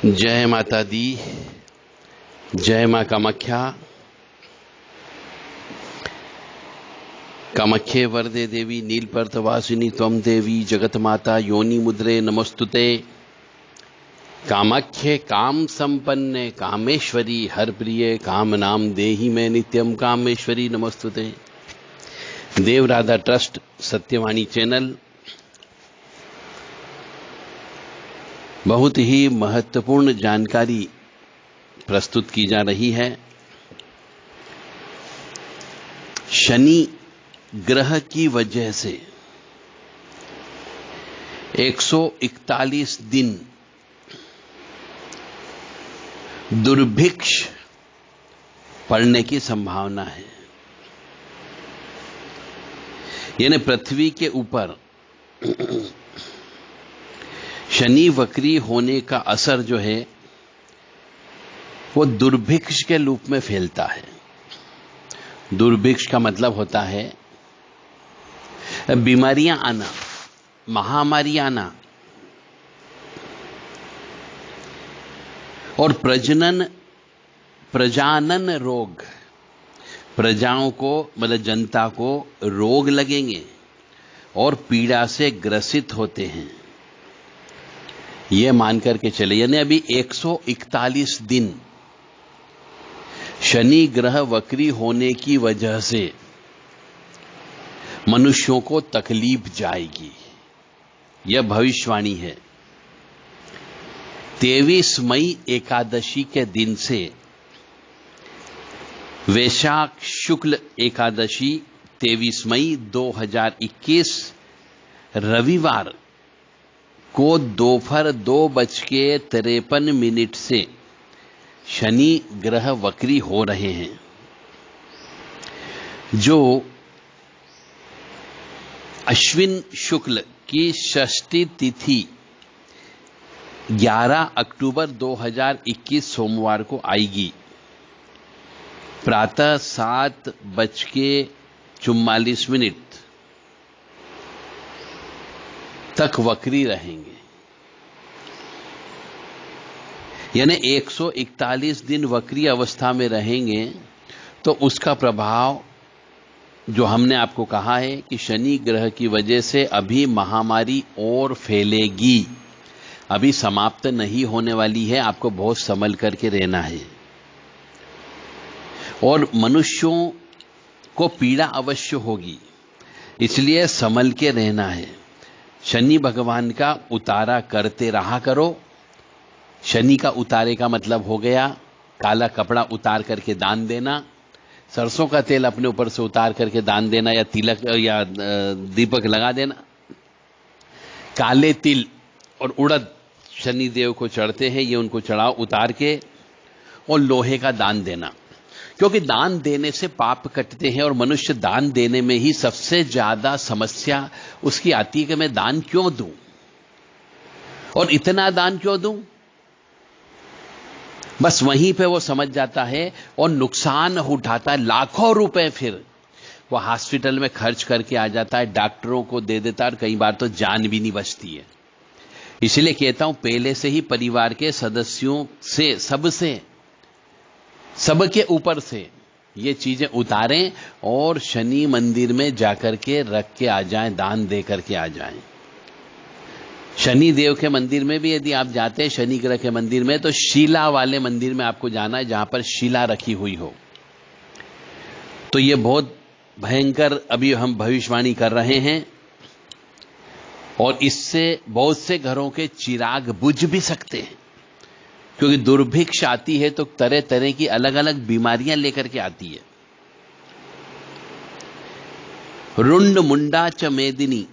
जय माता दी। जय मां कामाख्या। कामाख्ये वरदे देवी नीलपर्तवासिनी त्वं देवी जगत माता योनि मुद्रे नमस्तुते। कामाख्ये काम संपन्ने कामेश्वरी हर प्रिय काम नाम देहि में नित्यम कामेश्वरी नमस्तुते। देव राधा ट्रस्ट सत्यवाणी चैनल बहुत ही महत्वपूर्ण जानकारी प्रस्तुत की जा रही है। शनि ग्रह की वजह से 141 दिन दुर्भिक्ष पड़ने की संभावना है। यानी पृथ्वी के ऊपर शनि वक्री होने का असर जो है वो दुर्भिक्ष के रूप में फैलता है। दुर्भिक्ष का मतलब होता है बीमारियां आना, महामारी आना और प्रजानन रोग, प्रजाओं को मतलब जनता को रोग लगेंगे और पीड़ा से ग्रसित होते हैं। यह मान करके चले, यानी अभी 141 दिन शनि ग्रह वक्री होने की वजह से मनुष्यों को तकलीफ जाएगी। यह भविष्यवाणी है। 23 मई एकादशी के दिन से वैशाख शुक्ल एकादशी 23 मई 2021 रविवार को दोपहर 2:53 से शनि ग्रह वक्री हो रहे हैं, जो अश्विन शुक्ल की षष्ठी तिथि 11 अक्टूबर 2021 सोमवार को आएगी। प्रातः 7:44 तक वक्री रहेंगे। यानी 141 दिन वक्री अवस्था में रहेंगे, तो उसका प्रभाव जो हमने आपको कहा है कि शनि ग्रह की वजह से अभी महामारी और फैलेगी, अभी समाप्त नहीं होने वाली है। आपको बहुत संभल करके रहना है और मनुष्यों को पीड़ा अवश्य होगी, इसलिए संभल के रहना है। शनि भगवान का उतारा करते रहा करो। शनि का उतारे का मतलब हो गया काला कपड़ा उतार करके दान देना, सरसों का तेल अपने ऊपर से उतार करके दान देना, या तिलक या दीपक लगा देना। काले तिल और उड़द शनि देव को चढ़ते हैं, ये उनको चढ़ाओ उतार के, और लोहे का दान देना, क्योंकि दान देने से पाप कटते हैं। और मनुष्य दान देने में ही सबसे ज्यादा समस्या उसकी आती है कि मैं दान क्यों दूं और इतना दान क्यों दूं। बस वहीं पे वो समझ जाता है और नुकसान उठाता है लाखों रुपए, फिर वो हॉस्पिटल में खर्च करके आ जाता है, डॉक्टरों को दे देता है और कई बार तो जान भी नहीं बचती है। इसलिए कहता हूं पहले से ही परिवार के सदस्यों से, सबके ऊपर से ये चीजें उतारें और शनि मंदिर में जाकर के रख के आ जाएं, दान दे करके आ जाएं। शनि देव के मंदिर में भी यदि आप जाते हैं, शनि ग्रह के मंदिर में, तो शिला वाले मंदिर में आपको जाना है, जहां पर शिला रखी हुई हो। तो ये बहुत भयंकर अभी हम भविष्यवाणी कर रहे हैं और इससे बहुत से घरों के चिराग बुझ भी सकते हैं, क्योंकि दुर्भिक्ष आती है तो तरह तरह की अलग अलग बीमारियां लेकर के आती है। रुंड मुंडा च मेदिनी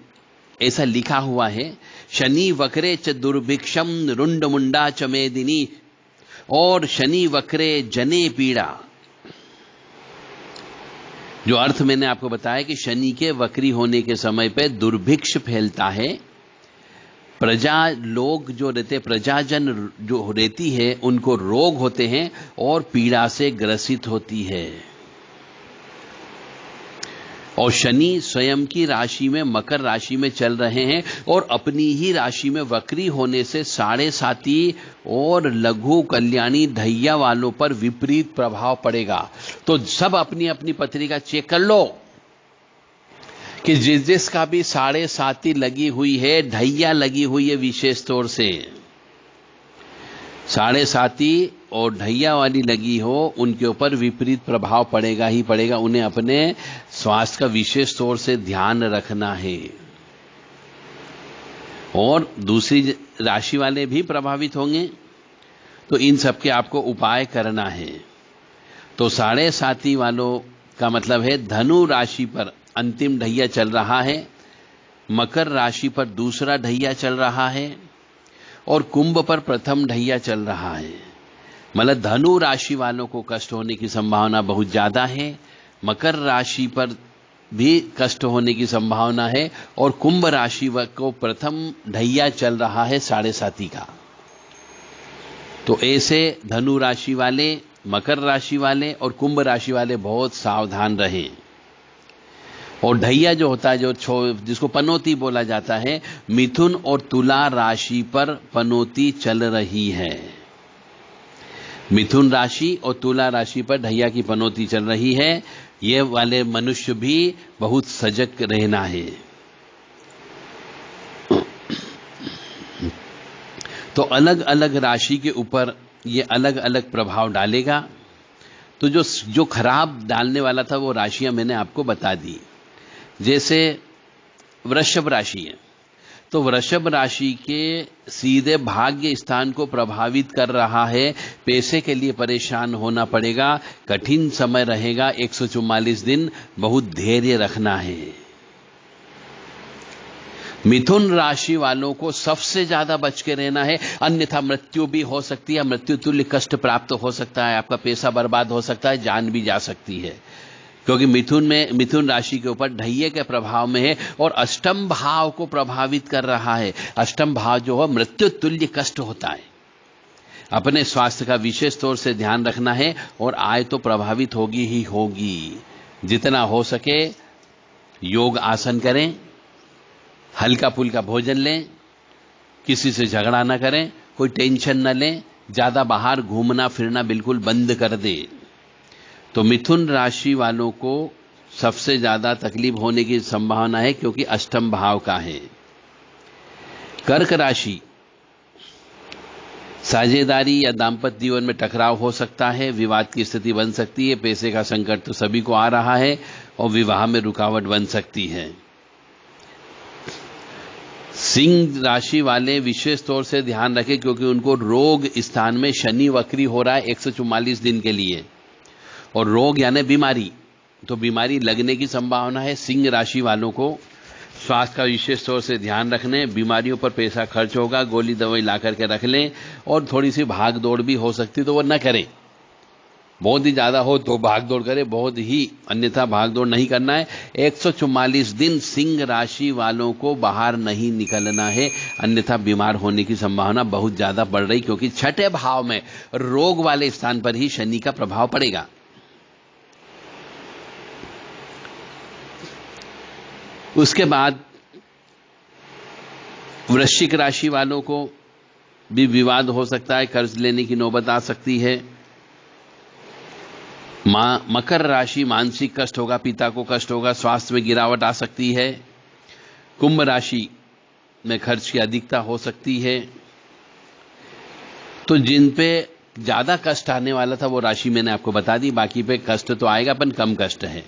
ऐसा लिखा हुआ है। शनि वक्रे च दुर्भिक्षम रुंड मुंडा च मेदिनी, और शनि वक्रे जने पीड़ा। जो अर्थ मैंने आपको बताया कि शनि के वक्री होने के समय पे दुर्भिक्ष फैलता है, प्रजा लोग जो रहते, प्रजाजन जो रहती है, उनको रोग होते हैं और पीड़ा से ग्रसित होती है। और शनि स्वयं की राशि में मकर राशि में चल रहे हैं और अपनी ही राशि में वक्री होने से साढ़े साती और लघु कल्याणी ढैया वालों पर विपरीत प्रभाव पड़ेगा। तो सब अपनी अपनी पत्रिका चेक कर लो कि जिसका भी साढ़े साती लगी हुई है, ढैया लगी हुई है, विशेष तौर से साढ़े साती और ढैया वाली लगी हो, उनके ऊपर विपरीत प्रभाव पड़ेगा ही पड़ेगा। उन्हें अपने स्वास्थ्य का विशेष तौर से ध्यान रखना है। और दूसरी राशि वाले भी प्रभावित होंगे, तो इन सब के आपको उपाय करना है। तो साढ़े साती वालों का मतलब है धनु राशि पर अंतिम ढैया चल रहा है, मकर राशि पर दूसरा ढैया चल रहा है और कुंभ पर प्रथम ढैया चल रहा है। मतलब धनु राशि वालों को कष्ट होने की संभावना बहुत ज्यादा है, मकर राशि पर भी कष्ट होने की संभावना है और कुंभ राशि को प्रथम ढैया चल रहा है साढ़े साती का। तो ऐसे धनु राशि वाले, मकर राशि वाले और कुंभ राशि वाले बहुत सावधान रहें। और ढैया जो होता है, जिसको पनौती बोला जाता है, मिथुन और तुला राशि पर पनौती चल रही है। मिथुन राशि और तुला राशि पर ढैया की पनौती चल रही है। ये वाले मनुष्य भी बहुत सजग रहना है। तो अलग अलग राशि के ऊपर ये अलग अलग प्रभाव डालेगा। तो जो खराब डालने वाला था वो राशियां मैंने आपको बता दी। जैसे वृषभ राशि है, तो वृषभ राशि के सीधे भाग्य स्थान को प्रभावित कर रहा है। पैसे के लिए परेशान होना पड़ेगा, कठिन समय रहेगा, 144 दिन बहुत धैर्य रखना है। मिथुन राशि वालों को सबसे ज्यादा बच के रहना है, अन्यथा मृत्यु भी हो सकती है, मृत्यु तुल्य कष्ट प्राप्त हो सकता है, आपका पैसा बर्बाद हो सकता है, जान भी जा सकती है। क्योंकि मिथुन राशि के ऊपर ढैये के प्रभाव में है और अष्टम भाव को प्रभावित कर रहा है। अष्टम भाव जो है मृत्यु तुल्य कष्ट होता है। अपने स्वास्थ्य का विशेष तौर से ध्यान रखना है और आय तो प्रभावित होगी ही होगी। जितना हो सके योग आसन करें, हल्का फुल्का भोजन लें, किसी से झगड़ा ना करें, कोई टेंशन न लें, ज्यादा बाहर घूमना फिरना बिल्कुल बंद कर दें। तो मिथुन राशि वालों को सबसे ज्यादा तकलीफ होने की संभावना है क्योंकि अष्टम भाव का है। कर्क राशि, साझेदारी या दांपत्य जीवन में टकराव हो सकता है, विवाद की स्थिति बन सकती है, पैसे का संकट तो सभी को आ रहा है और विवाह में रुकावट बन सकती है। सिंह राशि वाले विशेष तौर से ध्यान रखें क्योंकि उनको रोग स्थान में शनि वक्री हो रहा है 144 दिन के लिए। और रोग यानी बीमारी, तो बीमारी लगने की संभावना है। सिंह राशि वालों को स्वास्थ्य का विशेष तौर से ध्यान रखने, बीमारियों पर पैसा खर्च होगा, गोली दवाई ला करके रख लें और थोड़ी सी भाग दौड़ भी हो सकती तो वो न करें। बहुत ही ज्यादा हो तो भाग दौड़ करें, बहुत ही अन्यथा भाग दौड़ नहीं करना है। 144 दिन सिंह राशि वालों को बाहर नहीं निकलना है, अन्यथा बीमार होने की संभावना बहुत ज्यादा बढ़ रही क्योंकि छठे भाव में रोग वाले स्थान पर ही शनि का प्रभाव पड़ेगा। उसके बाद वृश्चिक राशि वालों को भी विवाद हो सकता है, कर्ज लेने की नौबत आ सकती है। मकर राशि, मानसिक कष्ट होगा, पिता को कष्ट होगा, स्वास्थ्य में गिरावट आ सकती है। कुंभ राशि में खर्च की अधिकता हो सकती है। तो जिन पे ज्यादा कष्ट आने वाला था वो राशि मैंने आपको बता दी, बाकी पे कष्ट तो आएगा पर कम कष्ट है।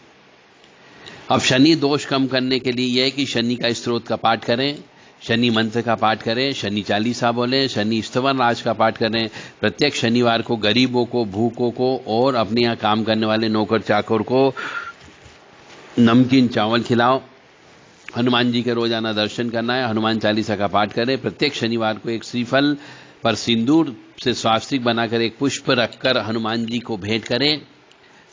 अब शनि दोष कम करने के लिए यह है कि शनि का स्त्रोत का पाठ करें, शनि मंत्र का पाठ करें, शनि चालीसा बोलें, शनि स्तवन राज का पाठ करें। प्रत्येक शनिवार को गरीबों को, भूखों को और अपने यहाँ काम करने वाले नौकर चाकर को नमकीन चावल खिलाओ। हनुमान जी के रोजाना दर्शन करना है, हनुमान चालीसा का पाठ करें। प्रत्येक शनिवार को एक श्रीफल पर सिंदूर से स्वास्तिक बनाकर एक पुष्प रखकर हनुमान जी को भेंट करें।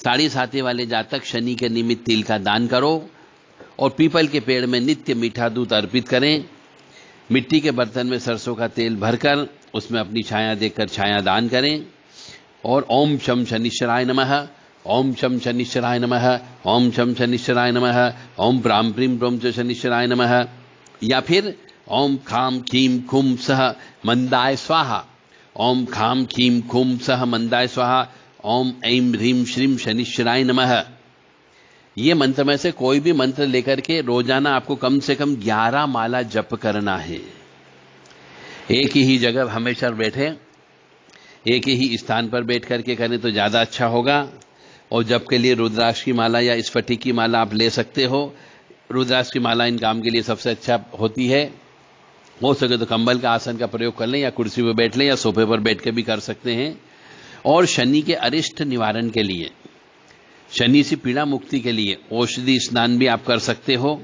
साढ़े साते वाले जातक शनि के निमित्त तिल का दान करो और पीपल के पेड़ में नित्य मीठा दूध अर्पित करें। मिट्टी के बर्तन में सरसों का तेल भरकर उसमें अपनी छाया देखकर छाया दान करें और ओम शम शनिश्चराय नमः, ओम शम शनिश्चराय नमः, ओम शम शनिश्चराय नमः, ओम प्राम प्रीम प्रोम च शनिश्चराय नमः, या फिर ओम खाम खीम खुम सह मंदाय स्वाहा, ओम खाम खीम खुम सह मंदाय स्वाहा, ओम ऐं ह्रीं श्रीं शनिश्चराय नमः। ये मंत्र में से कोई भी मंत्र लेकर के रोजाना आपको कम से कम 11 माला जप करना है। एक ही जगह हमेशा बैठे, एक ही स्थान पर बैठ करके करें तो ज्यादा अच्छा होगा। और जप के लिए रुद्राक्ष की माला या स्फटिक की माला आप ले सकते हो। रुद्राक्ष की माला इन काम के लिए सबसे अच्छा होती है। हो सके तो कंबल का आसन का प्रयोग कर लें, या कुर्सी पर बैठ लें, या सोफे पर बैठ के भी कर सकते हैं। और शनि के अरिष्ट निवारण के लिए, शनि से पीड़ा मुक्ति के लिए औषधि स्नान भी आप कर सकते हो।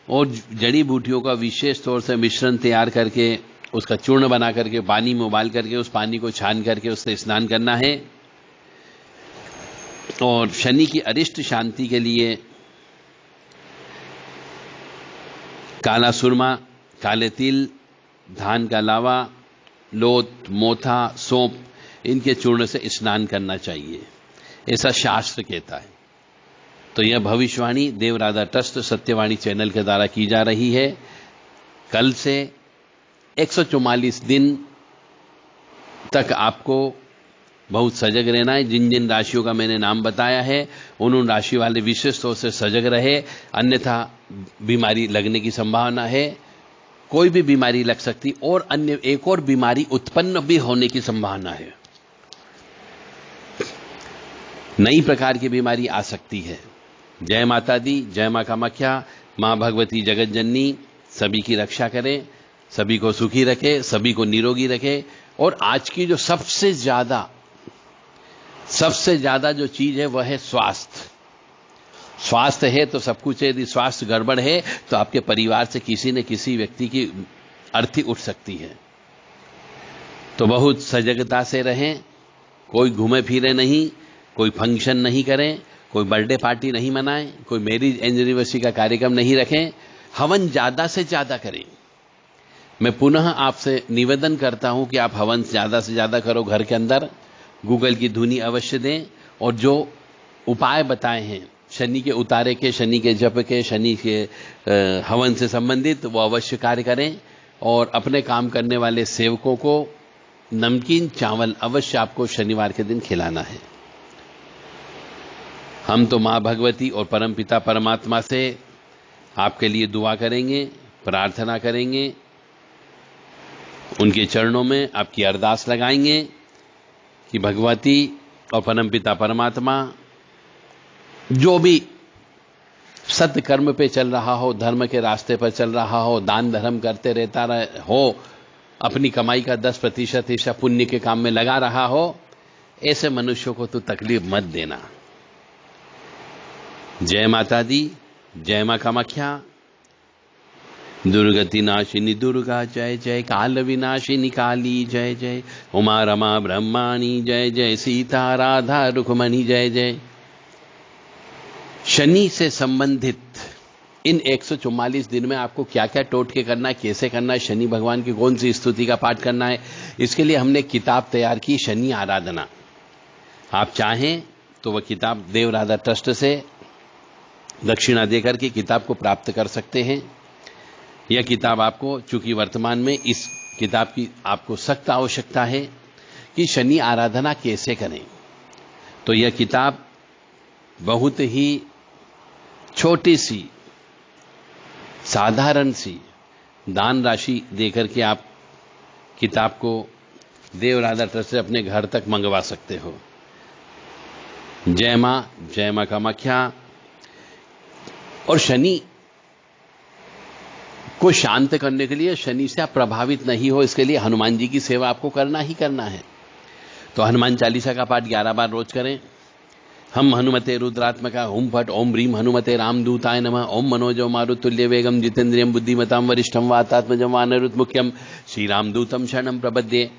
और जड़ी बूटियों का विशेष तौर से मिश्रण तैयार करके उसका चूर्ण बना करके पानी में उबाल करके उस पानी को छान करके उससे स्नान करना है। और शनि की अरिष्ट शांति के लिए काला सुरमा, काले तिल, धान का लावा, लोथ, मोथा, सौंप, इनके चूर्ण से स्नान करना चाहिए, ऐसा शास्त्र कहता है। तो यह भविष्यवाणी देवराधा ट्रस्ट सत्यवाणी चैनल के द्वारा की जा रही है। कल से 144 दिन तक आपको बहुत सजग रहना है। जिन जिन राशियों का मैंने नाम बताया है उन राशि वाले विशेष तौर से सजग रहे, अन्यथा बीमारी लगने की संभावना है। कोई भी बीमारी लग सकती और अन्य एक और बीमारी उत्पन्न भी होने की संभावना है। नई प्रकार की बीमारी आ सकती है। जय माता दी, जय मां कामाख्या, मां भगवती जगत जननी सभी की रक्षा करें, सभी को सुखी रखे, सभी को निरोगी रखे। और आज की जो सबसे ज्यादा जो चीज है वह है स्वास्थ्य। स्वास्थ्य है तो सब कुछ है। यदि स्वास्थ्य गड़बड़ है तो आपके परिवार से किसी न किसी व्यक्ति की अर्थी उठ सकती है। तो बहुत सजगता से रहें, कोई घूमे फिरे नहीं, कोई फंक्शन नहीं करें, कोई बर्थडे पार्टी नहीं मनाएं, कोई मैरिज एनिवर्सरी का कार्यक्रम नहीं रखें, हवन ज्यादा से ज्यादा करें। मैं पुनः आपसे निवेदन करता हूं कि आप हवन ज्यादा से ज्यादा करो घर के अंदर। गूगल की धुनी अवश्य दें और जो उपाय बताए हैं शनि के उतारे के, शनि के जप के, शनि के हवन से संबंधित, वो अवश्य कार्य करें। और अपने काम करने वाले सेवकों को नमकीन चावल अवश्य आपको शनिवार के दिन खिलाना है। हम तो मां भगवती और परमपिता परमात्मा से आपके लिए दुआ करेंगे, प्रार्थना करेंगे, उनके चरणों में आपकी अरदास लगाएंगे कि भगवती और परमपिता परमात्मा जो भी सत्य कर्म पे चल रहा हो, धर्म के रास्ते पर चल रहा हो, दान धर्म करते रहता हो, अपनी कमाई का 10% हिस्सा पुण्य के काम में लगा रहा हो, ऐसे मनुष्यों को तो तकलीफ मत देना। जय माता दी, जय मां कामाख्या। दुर्गति नाशिनी दुर्गा जय जय, काल विनाशिनी काली जय जय, उमा रमा ब्रह्माणी जय जय, सीता राधा रुक्मणी जय जय। शनि से संबंधित इन 144 दिन में आपको क्या क्या टोटके करना है, कैसे करना है, शनि भगवान की कौन सी स्तुति का पाठ करना है, इसके लिए हमने किताब तैयार की, शनि आराधना। आप चाहें तो वह किताब देवराधा ट्रस्ट से दक्षिणा देकर के किताब को प्राप्त कर सकते हैं। यह किताब आपको, चूंकि वर्तमान में इस किताब की आपको सख्त आवश्यकता है कि शनि आराधना कैसे करें, तो यह किताब बहुत ही छोटी सी, साधारण सी दान राशि देकर के आप किताब को देवराधा ट्रस्ट से अपने घर तक मंगवा सकते हो। जय मां कामाख्या। और शनि को शांत करने के लिए, शनि से आप प्रभावित नहीं हो, इसके लिए हनुमान जी की सेवा आपको करना ही करना है। तो हनुमान चालीसा का पाठ 11 बार रोज करें। हम हनुमते रुद्रात्मका हुम फट ओम ह्रीम हनुमते रामदूताय नमः, ओम मनोजव मारुतुल्य वेगम जितेन्द्रियम बुद्धिमताम वरिष्ठम वातात्मजम वानरुत मुख्यम श्री रामदूतम शरणम प्रपद्ये।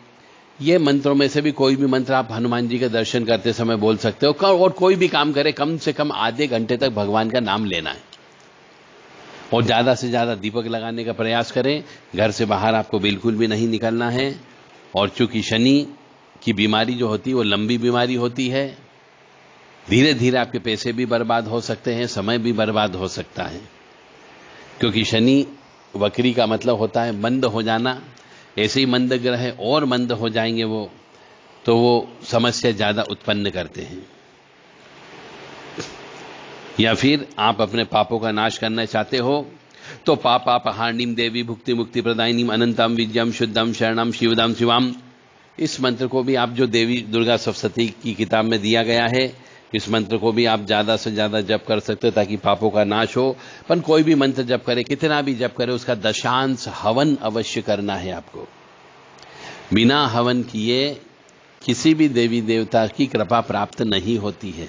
ये मंत्रों में से भी कोई भी मंत्र आप हनुमान जी के दर्शन करते समय बोल सकते हो। और कोई भी काम करे कम से कम आधे घंटे तक भगवान का नाम लेना है। और ज्यादा से ज्यादा दीपक लगाने का प्रयास करें। घर से बाहर आपको बिल्कुल भी नहीं निकलना है। और चूंकि शनि की बीमारी जो होती है वो लंबी बीमारी होती है, धीरे धीरे आपके पैसे भी बर्बाद हो सकते हैं, समय भी बर्बाद हो सकता है, क्योंकि शनि वक्री का मतलब होता है मंद हो जाना। ऐसे ही मंद ग्रह और मंद हो जाएंगे वो, तो वो समस्या ज्यादा उत्पन्न करते हैं। या फिर आप अपने पापों का नाश करना चाहते हो तो पापापहार्णीम देवी भुक्ति मुक्ति प्रदायिनीम अनंतम विद्यम शुद्धम शरणम शिवदम शिवाम, इस मंत्र को भी आप, जो देवी दुर्गा सप्तशती की किताब में दिया गया है, इस मंत्र को भी आप ज्यादा से ज्यादा जप कर सकते हो ताकि पापों का नाश हो। पर कोई भी मंत्र जप करे, कितना भी जप करे, उसका दशांश हवन अवश्य करना है आपको। बिना हवन किए किसी भी देवी देवता की कृपा प्राप्त नहीं होती है।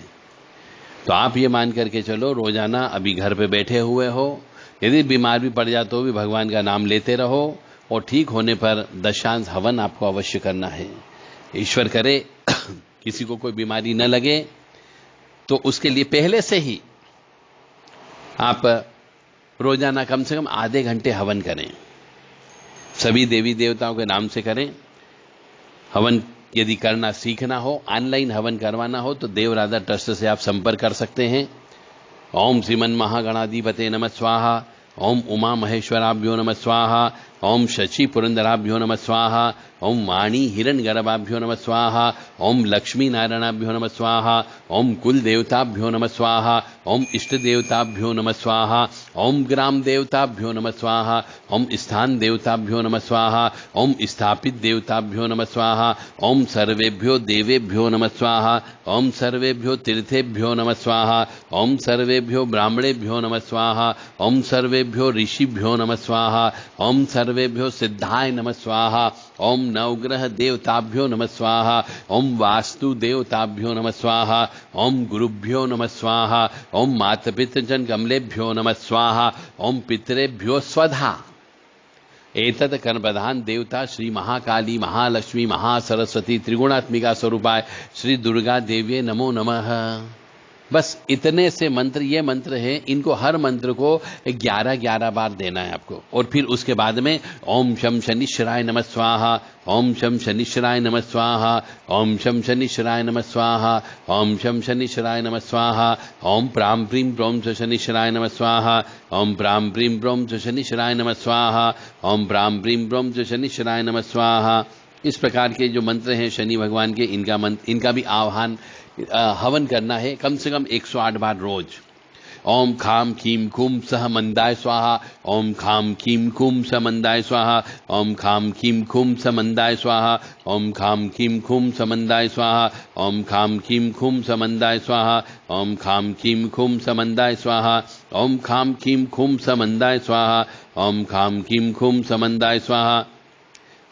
तो आप ये मान करके चलो, रोजाना अभी घर पे बैठे हुए हो, यदि बीमार भी पड़ जाते हो भी भगवान का नाम लेते रहो, और ठीक होने पर दशांश हवन आपको अवश्य करना है। ईश्वर करे किसी को कोई बीमारी न लगे, तो उसके लिए पहले से ही आप रोजाना कम से कम आधे घंटे हवन करें। सभी देवी देवताओं के नाम से करें। हवन यदि करना सीखना हो, ऑनलाइन हवन करवाना हो, तो देवराधा ट्रस्ट से आप संपर्क कर सकते हैं। ओम श्रीमन महागणाधिपते नमः स्वाहा, ओम उमा महेश्वराभ्यो नमः स्वाहा, ओम शशि पुरंदराभ्यो नमः स्वाहा, ओम वाणी हिरण्यगर्भाभ्यो नमः स्वाहा, ओम लक्ष्मी नारायणाभ्यो नमः स्वाहा, ओम कुल देवताभ्यो नमः स्वाहा, ओम इष्ट देवताभ्यो नमः स्वाहा, ओम ग्राम देवताभ्यो नमः स्वाहा, ओम स्थान देवताभ्यो नमः स्वाहा, ओम स्थापित देवताभ्यो नमः स्वाहा, ओम सर्वेभ्यो देवेभ्यो नमः स्वाहा, ओम सर्वेभ्यो तीर्थेभ्यो नमः स्वाहा, ओम सर्वेभ्यो ब्राह्मणेभ्यो नमः स्वाहा, ओम सर्वेभ्यो ऋषिभ्यो नमः स्वाहा, ओम सर्वेभ्यो सिद्धाय नमः स्वाहा, ओम नवग्रह देवताभ्यो नमः स्वाहा, ओम वास्तु देवताभ्यो नमः स्वाहा, ओम गुरुभ्यो नमः स्वाहा, ओम मातपितृजन कमलेभ्यो नमः स्वाहा, ओम पितरेभ्यो स्वधा। एतत् कर्मप्रधान देवता श्री महाकाली महालक्ष्मी महासरस्वती त्रिगुणात्मिका स्वरूपाय श्री दुर्गा देवी नमो नमः। बस इतने से मंत्र, ये मंत्र है, इनको हर मंत्र को 11-11 बार देना है आपको। और फिर उसके बाद में ओम शम शनिश्चराय नमः स्वाहा, ओम शम शनिश्चराय नमः स्वाहा, ओम शम शनिश्चराय नमः स्वाहा, ओम शम शनिश्चराय नमः स्वाहा, ओम प्राम प्रीम प्रोम च शनिश्चराय नमः स्वाहा, ओम प्राम प्रीम प्रोम च शनिश्चराय नमः स्वाहा, ओम प्राम प्रीम प्रोम च शनिश्चराय नमः स्वाहा। इस प्रकार के जो मंत्र हैं शनि भगवान के, इनका भी आह्वान हवन करना है कम से कम 108 बार रोज। ओम खाम खीम खूम सह मंदाय स्वाहा, ओम खाम खीम खूम स मंदाय स्वाहा, ओम खाम खीम खूम स मंदाय स्वाहा, ओम खाम खीम खूम स मंदाय स्वाहा, ओम खाम खीम खूम स मंदाय स्वाहा, ओम खाम खीम खूम स मंदाय स्वाहा, ओम खाम खीम खूम स मंदाय स्वाहा, ओम खाम खीम खूम स मंदाय स्वाहा।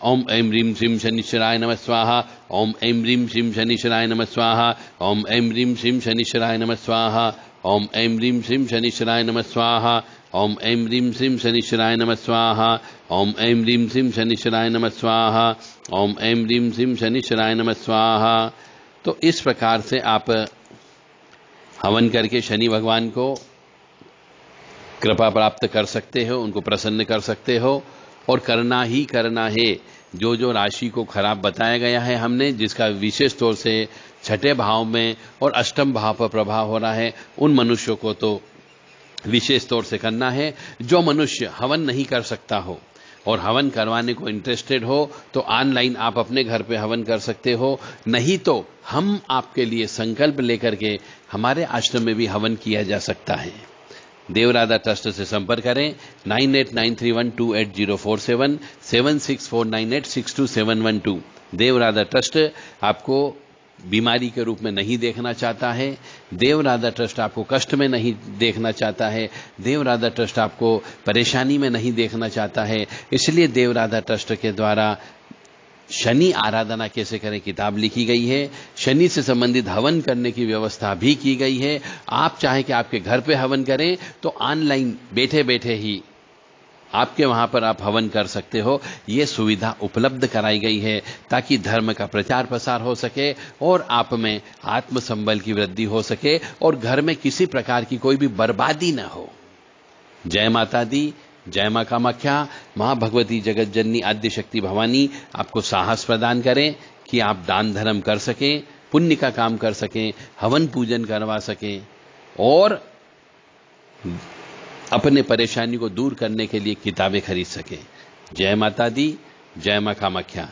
ओम ऐं ह्रीं श्रीं शनिश्चराय नमः स्वाहा, ओम ऐं ह्रीं श्रीं शनिश्चराय नमः स्वाहा, ओम ऐं ह्रीं श्रीं शनिश्चराय नमः स्वाहा, ओम ऐं ह्रीं श्रीं शनिश्चराय नमः स्वाहा, ओम ऐं ह्रीं श्रीं शनिश्चराय नमः स्वाहा, ओम ऐं ह्रीं श्रीं शनिश्चराय नमः स्वाहा, ओम ऐं ह्रीं श्रीं शनिश्चराय नमः स्वाहा। तो इस प्रकार से आप हवन करके शनि भगवान को कृपा प्राप्त कर सकते हो, उनको प्रसन्न कर सकते हो। और करना ही करना है। जो जो राशि को खराब बताया गया है हमने, जिसका विशेष तौर से छठे भाव में और अष्टम भाव पर प्रभाव हो रहा है, उन मनुष्यों को तो विशेष तौर से करना है। जो मनुष्य हवन नहीं कर सकता हो और हवन करवाने को इंटरेस्टेड हो, तो ऑनलाइन आप अपने घर पे हवन कर सकते हो। नहीं तो हम आपके लिए संकल्प लेकर के हमारे आश्रम में भी हवन किया जा सकता है। देवराधा ट्रस्ट से संपर्क करें 9893128047 7649862712। देवराधा ट्रस्ट आपको बीमारी के रूप में नहीं देखना चाहता है। देवराधा ट्रस्ट आपको कष्ट में नहीं देखना चाहता है। देवराधा ट्रस्ट आपको परेशानी में नहीं देखना चाहता है। इसलिए देवराधा ट्रस्ट के द्वारा शनि आराधना कैसे करें किताब लिखी गई है। शनि से संबंधित हवन करने की व्यवस्था भी की गई है। आप चाहे कि आपके घर पे हवन करें तो ऑनलाइन बैठे बैठे ही आपके वहां पर आप हवन कर सकते हो। ये सुविधा उपलब्ध कराई गई है ताकि धर्म का प्रचार प्रसार हो सके और आप में आत्मसंबल की वृद्धि हो सके और घर में किसी प्रकार की कोई भी बर्बादी न हो। जय माता दी, जय मां कामाख्या। मां भगवती जगत जननी आद्य शक्ति भवानी आपको साहस प्रदान करें कि आप दान धर्म कर सकें, पुण्य का काम कर सकें, हवन पूजन करवा सकें और अपने परेशानी को दूर करने के लिए किताबें खरीद सकें। जय माता दी, जय मां कामाख्या।